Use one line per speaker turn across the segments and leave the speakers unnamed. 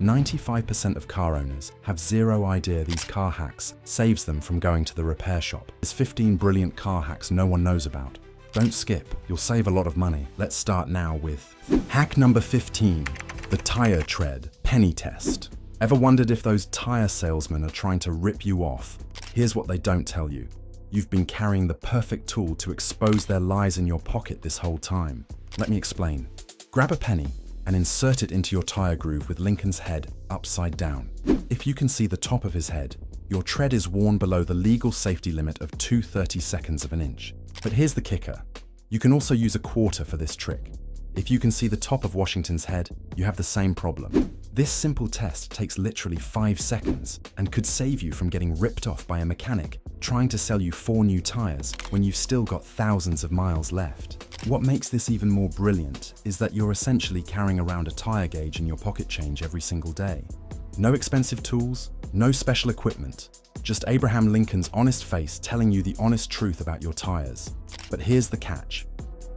95% of car owners have zero idea these car hacks saves them from going to the repair shop. There's 15 brilliant car hacks no one knows about. Don't skip, you'll save a lot of money. Let's start now with hack number 15, the tire tread penny test. Ever wondered if those tire salesmen are trying to rip you off? Here's what they don't tell you. You've been carrying the perfect tool to expose their lies in your pocket this whole time. Let me explain. Grab a penny and insert it into your tire groove with Lincoln's head upside down. If you can see the top of his head, your tread is worn below the legal safety limit of 2/32 of an inch. But here's the kicker. You can also use a quarter for this trick. If you can see the top of Washington's head, you have the same problem. This simple test takes literally 5 seconds and could save you from getting ripped off by a mechanic trying to sell you 4 new tires when you've still got thousands of miles left. What makes this even more brilliant is that you're essentially carrying around a tire gauge in your pocket change every single day. No expensive tools, no special equipment, just Abraham Lincoln's honest face telling you the honest truth about your tires. But here's the catch.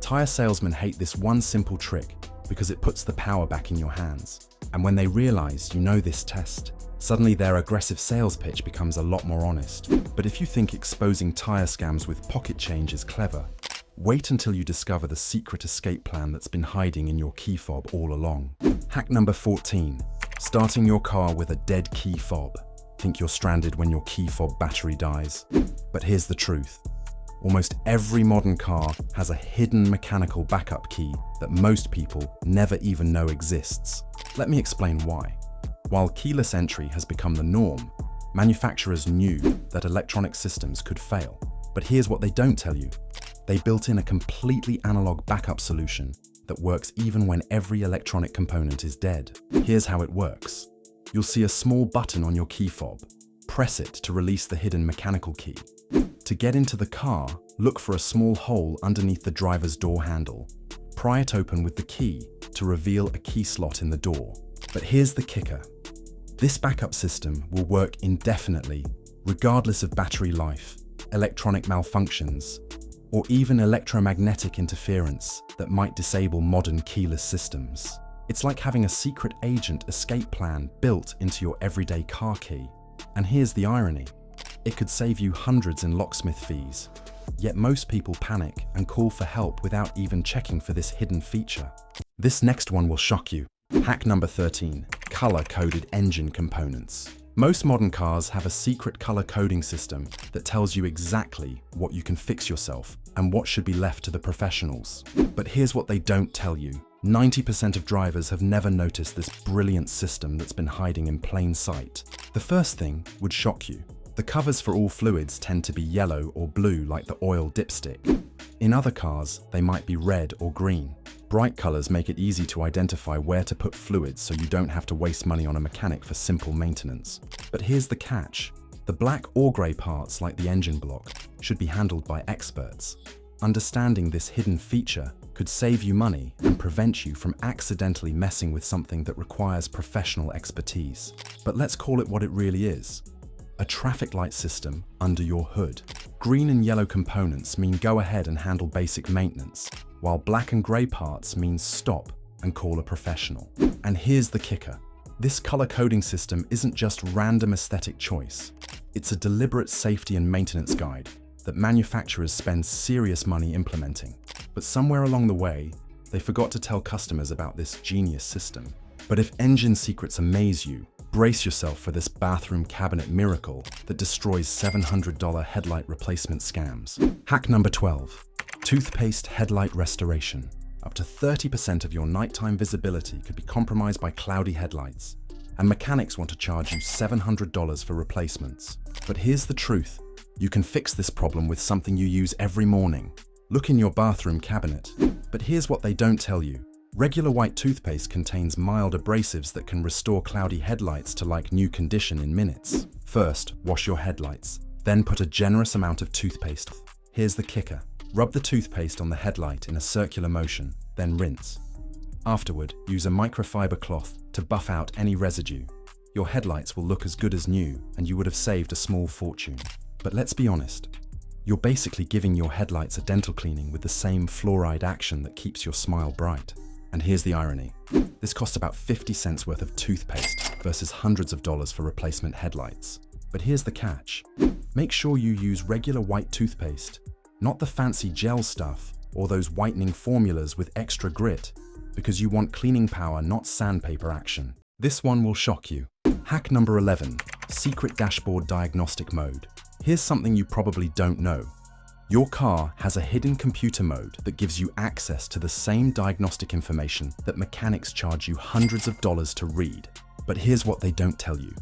Tire salesmen hate this one simple trick because it puts the power back in your hands. And when they realize you know this test, suddenly their aggressive sales pitch becomes a lot more honest. But if you think exposing tire scams with pocket change is clever, wait until you discover the secret escape plan that's been hiding in your key fob all along. Hack number 14, starting your car with a dead key fob. Think you're stranded when your key fob battery dies. But here's the truth. Almost every modern car has a hidden mechanical backup key that most people never even know exists. Let me explain why. While keyless entry has become the norm, manufacturers knew that electronic systems could fail. But here's what they don't tell you. They built in a completely analog backup solution that works even when every electronic component is dead. Here's how it works. You'll see a small button on your key fob. Press it to release the hidden mechanical key. To get into the car, look for a small hole underneath the driver's door handle. Pry it open with the key to reveal a key slot in the door. But here's the kicker. This backup system will work indefinitely, regardless of battery life, electronic malfunctions, or even electromagnetic interference that might disable modern keyless systems. It's like having a secret agent escape plan built into your everyday car key. And here's the irony. It could save you hundreds in locksmith fees, yet most people panic and call for help without even checking for this hidden feature. This next one will shock you. Hack number 13, color-coded engine components. Most modern cars have a secret color coding system that tells you exactly what you can fix yourself and what should be left to the professionals. But here's what they don't tell you. 90% of drivers have never noticed this brilliant system that's been hiding in plain sight. The first thing would shock you. The covers for all fluids tend to be yellow or blue like the oil dipstick. In other cars, they might be red or green. Bright colors make it easy to identify where to put fluids so you don't have to waste money on a mechanic for simple maintenance. But here's the catch. The black or gray parts like the engine block should be handled by experts. Understanding this hidden feature could save you money and prevent you from accidentally messing with something that requires professional expertise. But let's call it what it really is. A traffic light system under your hood. Green and yellow components mean go ahead and handle basic maintenance, while black and gray parts means stop and call a professional. And here's the kicker. This color coding system isn't just random aesthetic choice. It's a deliberate safety and maintenance guide that manufacturers spend serious money implementing. But somewhere along the way, they forgot to tell customers about this genius system. But if engine secrets amaze you, brace yourself for this bathroom cabinet miracle that destroys $700 headlight replacement scams. Hack number 12, toothpaste headlight restoration. Up to 30% of your nighttime visibility could be compromised by cloudy headlights, and mechanics want to charge you $700 for replacements. But here's the truth. You can fix this problem with something you use every morning. Look in your bathroom cabinet. But here's what they don't tell you. Regular white toothpaste contains mild abrasives that can restore cloudy headlights to like new condition in minutes. First, wash your headlights. Then put a generous amount of toothpaste. Here's the kicker. Rub the toothpaste on the headlight in a circular motion, then rinse. Afterward, use a microfiber cloth to buff out any residue. Your headlights will look as good as new, and you would have saved a small fortune. But let's be honest. You're basically giving your headlights a dental cleaning with the same fluoride action that keeps your smile bright. And here's the irony. This costs about 50 cents worth of toothpaste versus hundreds of dollars for replacement headlights. But here's the catch. Make sure you use regular white toothpaste, not the fancy gel stuff or those whitening formulas with extra grit, because you want cleaning power, not sandpaper action. This one will shock you. Hack number 11, secret dashboard diagnostic mode. Here's something you probably don't know. Your car has a hidden computer mode that gives you access to the same diagnostic information that mechanics charge you hundreds of dollars to read. But here's what they don't tell you.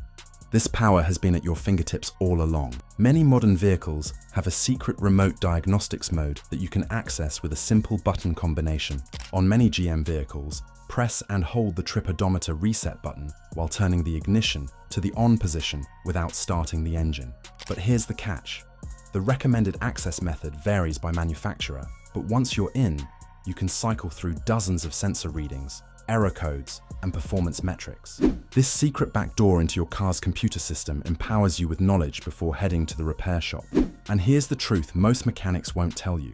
This power has been at your fingertips all along. Many modern vehicles have a secret remote diagnostics mode that you can access with a simple button combination. On many GM vehicles, press and hold the trip odometer reset button while turning the ignition to the on position without starting the engine. But here's the catch. The recommended access method varies by manufacturer, but once you're in, you can cycle through dozens of sensor readings, error codes, and performance metrics. This secret backdoor into your car's computer system empowers you with knowledge before heading to the repair shop. And here's the truth most mechanics won't tell you.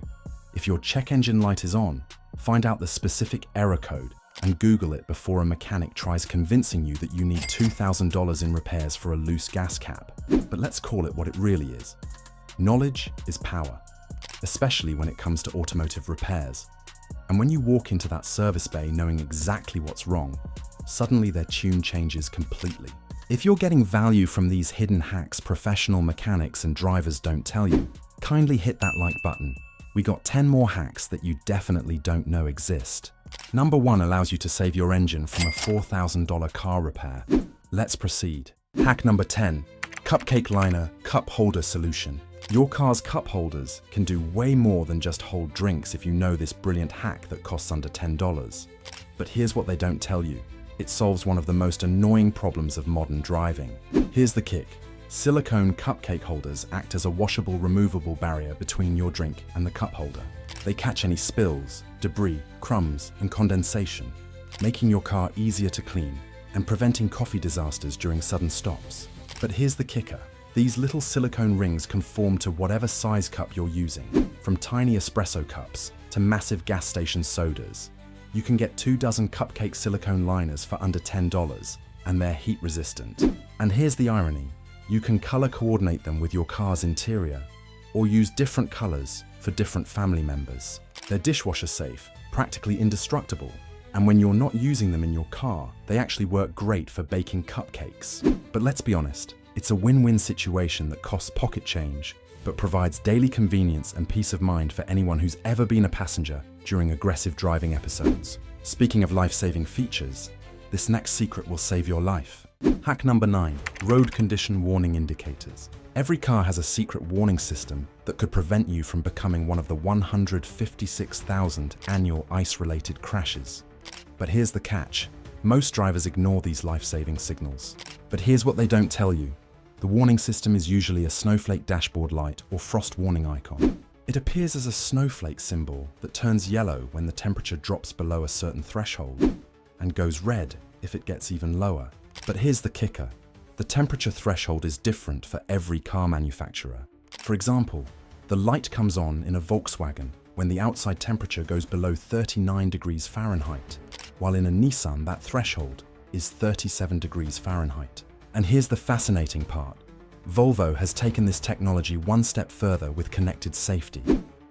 If your check engine light is on, find out the specific error code and Google it before a mechanic tries convincing you that you need $2,000 in repairs for a loose gas cap. But let's call it what it really is. Knowledge is power, especially when it comes to automotive repairs. And when you walk into that service bay knowing exactly what's wrong, suddenly their tune changes completely. If you're getting value from these hidden hacks professional mechanics and drivers don't tell you, kindly hit that like button. We got 10 more hacks that you definitely don't know exist. Number 1 allows you to save your engine from a $4,000 car repair. Let's proceed. Hack number 10, cupcake liner cup holder solution. Your car's cup holders can do way more than just hold drinks if you know this brilliant hack that costs under $10. But here's what they don't tell you. It solves one of the most annoying problems of modern driving. Here's the kick. Silicone cupcake holders act as a washable, removable barrier between your drink and the cup holder. They catch any spills, debris, crumbs, and condensation, making your car easier to clean and preventing coffee disasters during sudden stops. But here's the kicker. These little silicone rings conform to whatever size cup you're using, from tiny espresso cups to massive gas station sodas. You can get 24 cupcake silicone liners for under $10, and they're heat resistant. And here's the irony. You can color coordinate them with your car's interior, or use different colors for different family members. They're dishwasher safe, practically indestructible, and when you're not using them in your car, they actually work great for baking cupcakes. But let's be honest. It's a win-win situation that costs pocket change, but provides daily convenience and peace of mind for anyone who's ever been a passenger during aggressive driving episodes. Speaking of life-saving features, this next secret will save your life. Hack number 9, road condition warning indicators. Every car has a secret warning system that could prevent you from becoming one of the 156,000 annual ice-related crashes. But here's the catch. Most drivers ignore these life-saving signals. But here's what they don't tell you. The warning system is usually a snowflake dashboard light or frost warning icon. It appears as a snowflake symbol that turns yellow when the temperature drops below a certain threshold and goes red if it gets even lower. But here's the kicker. The temperature threshold is different for every car manufacturer. For example, the light comes on in a Volkswagen when the outside temperature goes below 39 degrees Fahrenheit, while in a Nissan that threshold is 37 degrees Fahrenheit. And here's the fascinating part. Volvo has taken this technology one step further with connected safety.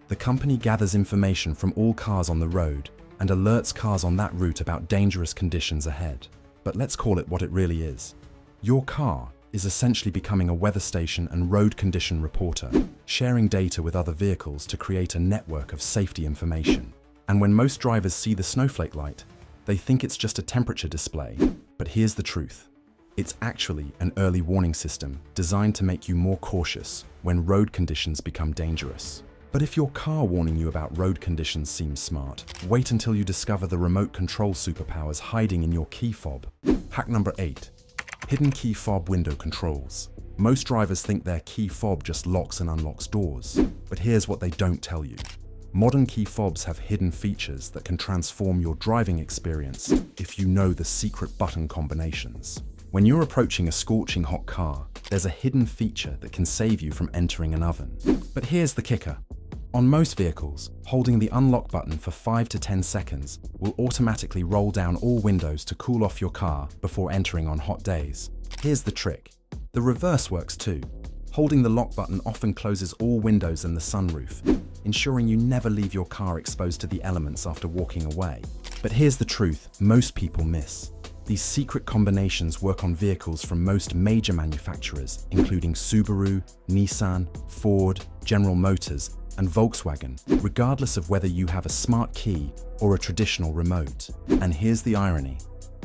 The company gathers information from all cars on the road and alerts cars on that route about dangerous conditions ahead. But let's call it what it really is. Your car is essentially becoming a weather station and road condition reporter, sharing data with other vehicles to create a network of safety information. And when most drivers see the snowflake light, they think it's just a temperature display. But here's the truth. It's actually an early warning system designed to make you more cautious when road conditions become dangerous. But if your car warning you about road conditions seems smart, wait until you discover the remote control superpowers hiding in your key fob. Hack number 8. Hidden key fob window controls. Most drivers think their key fob just locks and unlocks doors. But here's what they don't tell you. Modern key fobs have hidden features that can transform your driving experience if you know the secret button combinations. When you're approaching a scorching hot car, there's a hidden feature that can save you from entering an oven. But here's the kicker. On most vehicles, holding the unlock button for 5 to 10 seconds will automatically roll down all windows to cool off your car before entering on hot days. Here's the trick. The reverse works too. Holding the lock button often closes all windows and the sunroof, ensuring you never leave your car exposed to the elements after walking away. But here's the truth most people miss. These secret combinations work on vehicles from most major manufacturers, including Subaru, Nissan, Ford, General Motors, and Volkswagen, regardless of whether you have a smart key or a traditional remote. And here's the irony.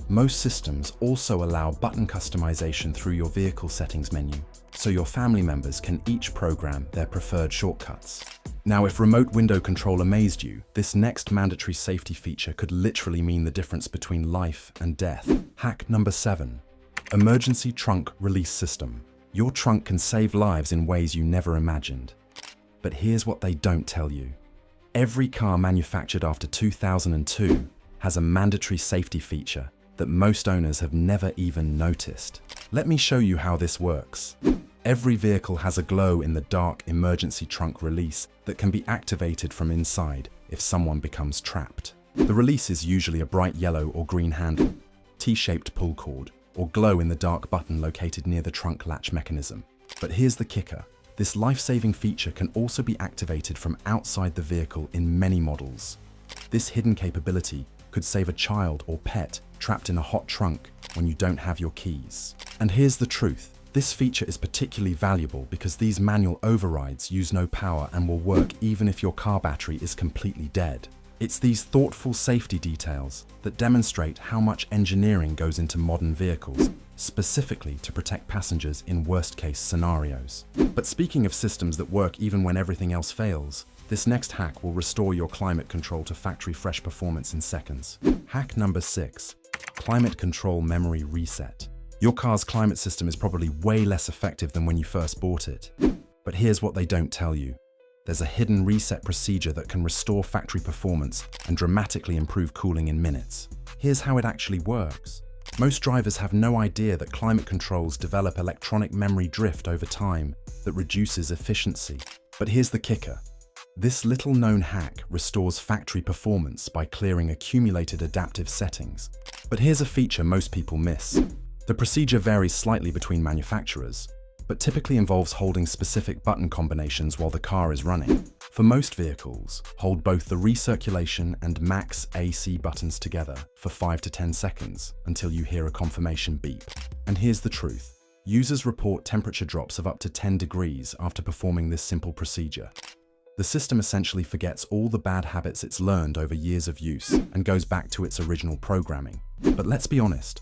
Most systems also allow button customization through your vehicle settings menu, so your family members can each program their preferred shortcuts. Now, if remote window control amazed you, this next mandatory safety feature could literally mean the difference between life and death. Hack number 7. Emergency trunk release system. Your trunk can save lives in ways you never imagined. But here's what they don't tell you. Every car manufactured after 2002 has a mandatory safety feature that most owners have never even noticed. Let me show you how this works. Every vehicle has a glow-in-the-dark emergency trunk release that can be activated from inside if someone becomes trapped. The release is usually a bright yellow or green handle, T-shaped pull cord, or glow-in-the-dark button located near the trunk latch mechanism. But here's the kicker. This life-saving feature can also be activated from outside the vehicle in many models. This hidden capability could save a child or pet trapped in a hot trunk when you don't have your keys. And here's the truth. This feature is particularly valuable because these manual overrides use no power and will work even if your car battery is completely dead. It's these thoughtful safety details that demonstrate how much engineering goes into modern vehicles, specifically to protect passengers in worst-case scenarios. But speaking of systems that work even when everything else fails, this next hack will restore your climate control to factory-fresh performance in seconds. Hack number 6. Climate control memory reset. Your car's climate system is probably way less effective than when you first bought it. But here's what they don't tell you. There's a hidden reset procedure that can restore factory performance and dramatically improve cooling in minutes. Here's how it actually works. Most drivers have no idea that climate controls develop electronic memory drift over time that reduces efficiency. But here's the kicker. This little-known hack restores factory performance by clearing accumulated adaptive settings. But here's a feature most people miss. The procedure varies slightly between manufacturers, but typically involves holding specific button combinations while the car is running. For most vehicles, hold both the recirculation and max AC buttons together for 5 to 10 seconds until you hear a confirmation beep. And here's the truth. Users report temperature drops of up to 10 degrees after performing this simple procedure. The system essentially forgets all the bad habits it's learned over years of use and goes back to its original programming. But let's be honest,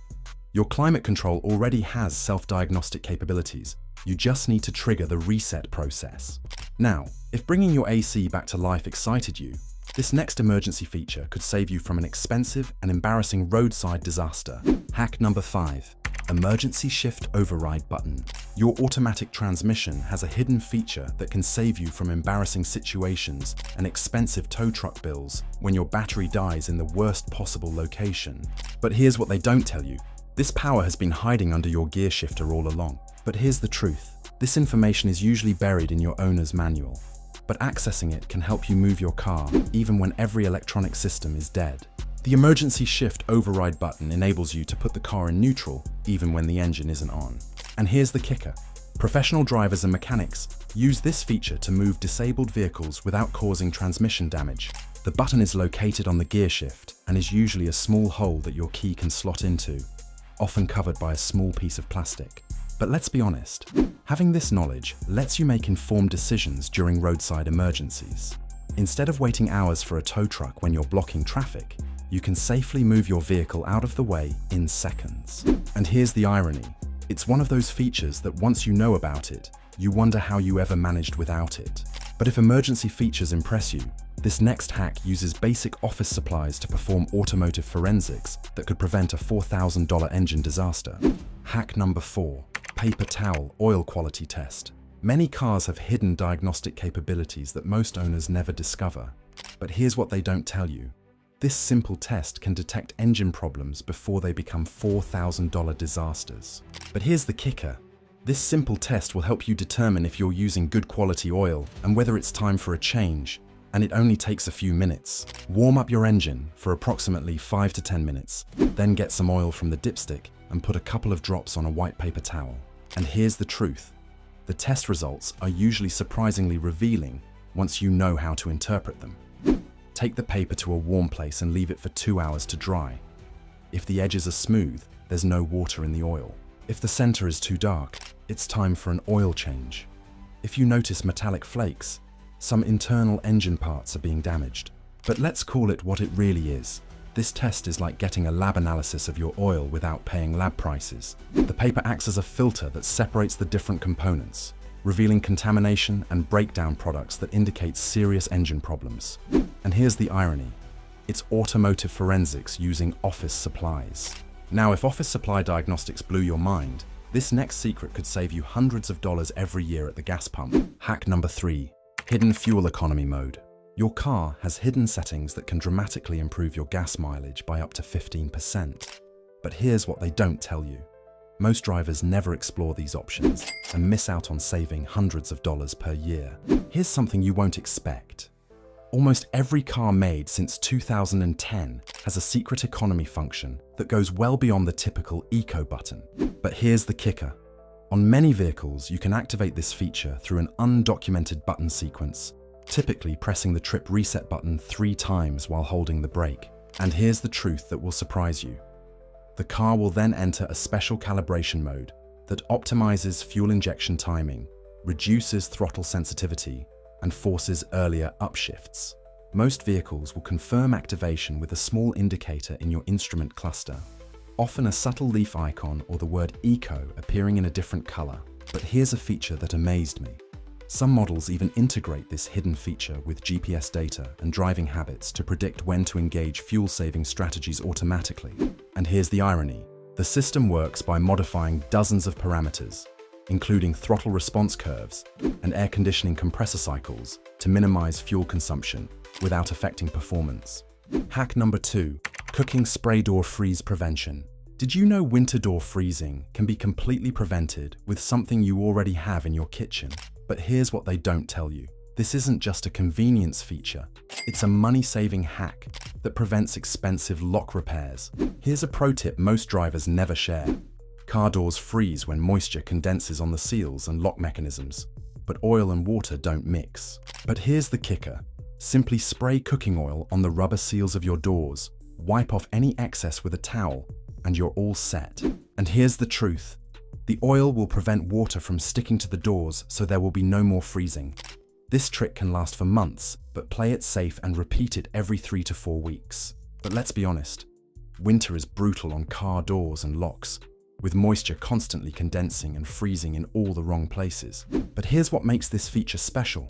your climate control already has self-diagnostic capabilities. You just need to trigger the reset process. Now, if bringing your AC back to life excited you, this next emergency feature could save you from an expensive and embarrassing roadside disaster. Hack number 5. Emergency shift override button. Your automatic transmission has a hidden feature that can save you from embarrassing situations and expensive tow truck bills when your battery dies in the worst possible location. But here's what they don't tell you. This power has been hiding under your gear shifter all along. But here's the truth. This information is usually buried in your owner's manual. But accessing it can help you move your car even when every electronic system is dead. The emergency shift override button enables you to put the car in neutral even when the engine isn't on. And here's the kicker. Professional drivers and mechanics use this feature to move disabled vehicles without causing transmission damage. The button is located on the gear shift and is usually a small hole that your key can slot into, often covered by a small piece of plastic. But let's be honest, having this knowledge lets you make informed decisions during roadside emergencies. Instead of waiting hours for a tow truck when you're blocking traffic, you can safely move your vehicle out of the way in seconds. And here's the irony. It's one of those features that once you know about it, you wonder how you ever managed without it. But if emergency features impress you, this next hack uses basic office supplies to perform automotive forensics that could prevent a $4,000 engine disaster. Hack number 4. Paper towel oil quality test. Many cars have hidden diagnostic capabilities that most owners never discover. But here's what they don't tell you. This simple test can detect engine problems before they become $4,000 disasters. But here's the kicker. This simple test will help you determine if you're using good quality oil and whether it's time for a change, and it only takes a few minutes. Warm up your engine for approximately 5 to 10 minutes, then get some oil from the dipstick and put a couple of drops on a white paper towel. And here's the truth. The test results are usually surprisingly revealing once you know how to interpret them. Take the paper to a warm place and leave it for 2 hours to dry. If the edges are smooth, there's no water in the oil. If the center is too dark, it's time for an oil change. If you notice metallic flakes, some internal engine parts are being damaged. But let's call it what it really is. This test is like getting a lab analysis of your oil without paying lab prices. The paper acts as a filter that separates the different components, revealing contamination and breakdown products that indicate serious engine problems. And here's the irony. It's automotive forensics using office supplies. Now, if office supply diagnostics blew your mind, this next secret could save you hundreds of dollars every year at the gas pump. Hack number 3, hidden fuel economy mode. Your car has hidden settings that can dramatically improve your gas mileage by up to 15%. But here's what they don't tell you. Most drivers never explore these options and miss out on saving hundreds of dollars per year. Here's something you won't expect. Almost every car made since 2010 has a secret economy function that goes well beyond the typical eco button. But here's the kicker. On many vehicles, you can activate this feature through an undocumented button sequence, typically pressing the trip reset button 3 times while holding the brake. And here's the truth that will surprise you. The car will then enter a special calibration mode that optimizes fuel injection timing, reduces throttle sensitivity, and forces earlier upshifts. Most vehicles will confirm activation with a small indicator in your instrument cluster, often a subtle leaf icon or the word eco appearing in a different color. But here's a feature that amazed me. Some models even integrate this hidden feature with GPS data and driving habits to predict when to engage fuel-saving strategies automatically. And here's the irony. The system works by modifying dozens of parameters, including throttle response curves and air conditioning compressor cycles, to minimize fuel consumption without affecting performance. Hack number 2, cooking spray door freeze prevention. Did you know winter door freezing can be completely prevented with something you already have in your kitchen? But here's what they don't tell you. This isn't just a convenience feature. It's a money-saving hack that prevents expensive lock repairs. Here's a pro tip most drivers never share. Car doors freeze when moisture condenses on the seals and lock mechanisms, but oil and water don't mix. But here's the kicker. Simply spray cooking oil on the rubber seals of your doors, wipe off any excess with a towel, and you're all set. And here's the truth. The oil will prevent water from sticking to the doors, so there will be no more freezing. This trick can last for months, but play it safe and repeat it every 3 to 4 weeks. But let's be honest, winter is brutal on car doors and locks, with moisture constantly condensing and freezing in all the wrong places. But here's what makes this feature special.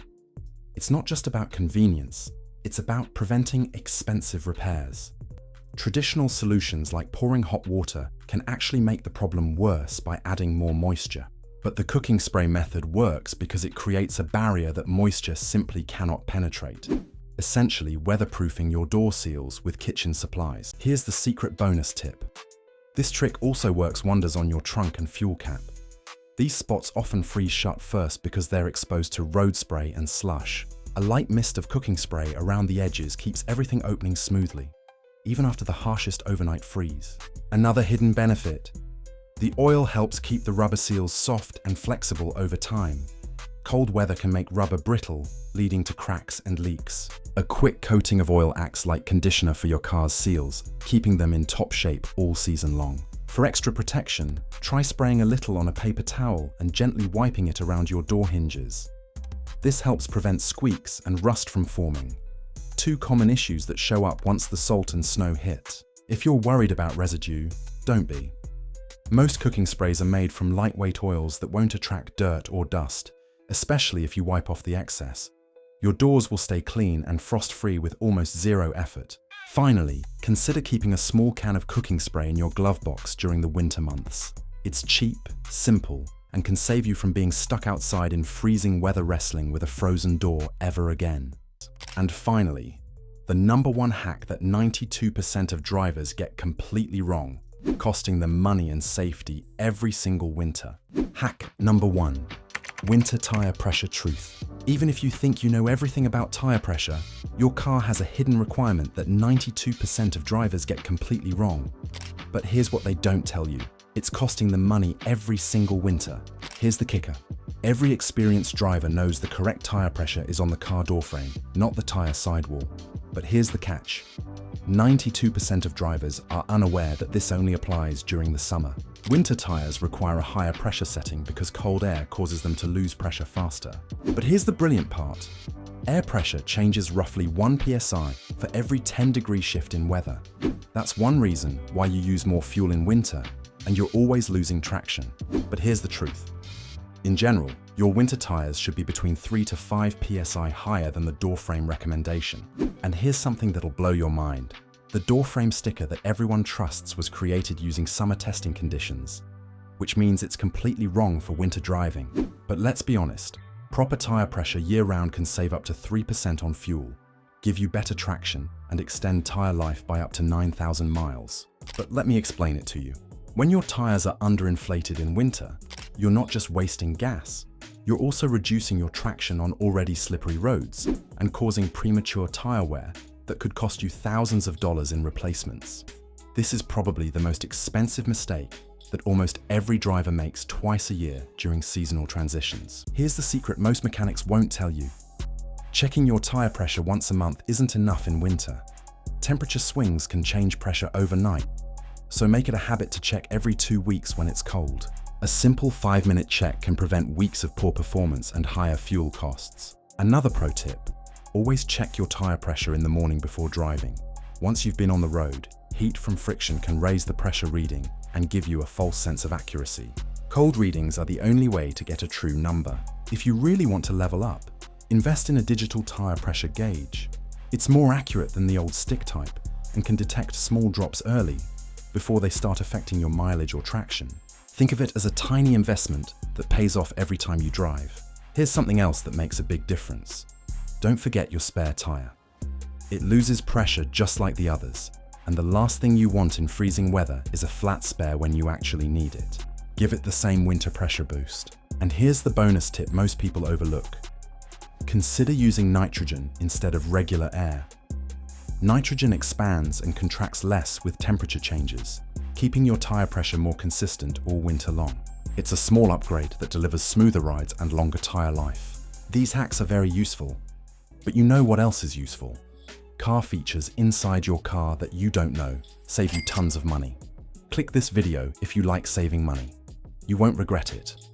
It's not just about convenience, it's about preventing expensive repairs. Traditional solutions like pouring hot water can actually make the problem worse by adding more moisture. But the cooking spray method works because it creates a barrier that moisture simply cannot penetrate, essentially weatherproofing your door seals with kitchen supplies. Here's the secret bonus tip. This trick also works wonders on your trunk and fuel cap. These spots often freeze shut first because they're exposed to road spray and slush. A light mist of cooking spray around the edges keeps everything opening smoothly, even after the harshest overnight freeze. Another hidden benefit. The oil helps keep the rubber seals soft and flexible over time. Cold weather can make rubber brittle, leading to cracks and leaks. A quick coating of oil acts like conditioner for your car's seals, keeping them in top shape all season long. For extra protection, try spraying a little on a paper towel and gently wiping it around your door hinges. This helps prevent squeaks and rust from forming, 2 common issues that show up once the salt and snow hit. If you're worried about residue, don't be. Most cooking sprays are made from lightweight oils that won't attract dirt or dust, especially if you wipe off the excess. Your doors will stay clean and frost-free with almost zero effort. Finally, consider keeping a small can of cooking spray in your glove box during the winter months. It's cheap, simple, and can save you from being stuck outside in freezing weather wrestling with a frozen door ever again. And finally, the #1 hack that 92% of drivers get completely wrong. costing them money and safety every single winter. Hack number 1. Winter tire pressure truth. Even if you think you know everything about tire pressure, your car has a hidden requirement that 92% of drivers get completely wrong. But here's what they don't tell you. It's costing them money every single winter. Here's the kicker. Every experienced driver knows the correct tire pressure is on the car door frame, not the tire sidewall. But here's the catch. 92% of drivers are unaware that this only applies during the summer. Winter tires require a higher pressure setting because cold air causes them to lose pressure faster. But here's the brilliant part. Air pressure changes roughly 1 psi for every 10-degree shift in weather. That's one reason why you use more fuel in winter and you're always losing traction. But here's the truth. In general, your winter tires should be between 3 to 5 psi higher than the door frame recommendation. And here's something that'll blow your mind. The door frame sticker that everyone trusts was created using summer testing conditions, which means it's completely wrong for winter driving. But let's be honest, proper tire pressure year-round can save up to 3% on fuel, give you better traction, and extend tire life by up to 9,000 miles. But let me explain it to you. When your tires are underinflated in winter, you're not just wasting gas, you're also reducing your traction on already slippery roads and causing premature tire wear that could cost you thousands of dollars in replacements. This is probably the most expensive mistake that almost every driver makes twice a year during seasonal transitions. Here's the secret most mechanics won't tell you. Checking your tire pressure once a month isn't enough in winter. Temperature swings can change pressure overnight, so make it a habit to check every 2 weeks when it's cold. A simple 5-minute check can prevent weeks of poor performance and higher fuel costs. Another pro tip, always check your tire pressure in the morning before driving. Once you've been on the road, heat from friction can raise the pressure reading and give you a false sense of accuracy. Cold readings are the only way to get a true number. If you really want to level up, invest in a digital tire pressure gauge. It's more accurate than the old stick type and can detect small drops early before they start affecting your mileage or traction. Think of it as a tiny investment that pays off every time you drive. Here's something else that makes a big difference. Don't forget your spare tire. It loses pressure just like the others, and the last thing you want in freezing weather is a flat spare when you actually need it. Give it the same winter pressure boost. And here's the bonus tip most people overlook. Consider using nitrogen instead of regular air. Nitrogen expands and contracts less with temperature changes, keeping your tire pressure more consistent all winter long. It's a small upgrade that delivers smoother rides and longer tire life. These hacks are very useful, but you know what else is useful? Car features inside your car that you don't know save you tons of money. Click this video if you like saving money. You won't regret it.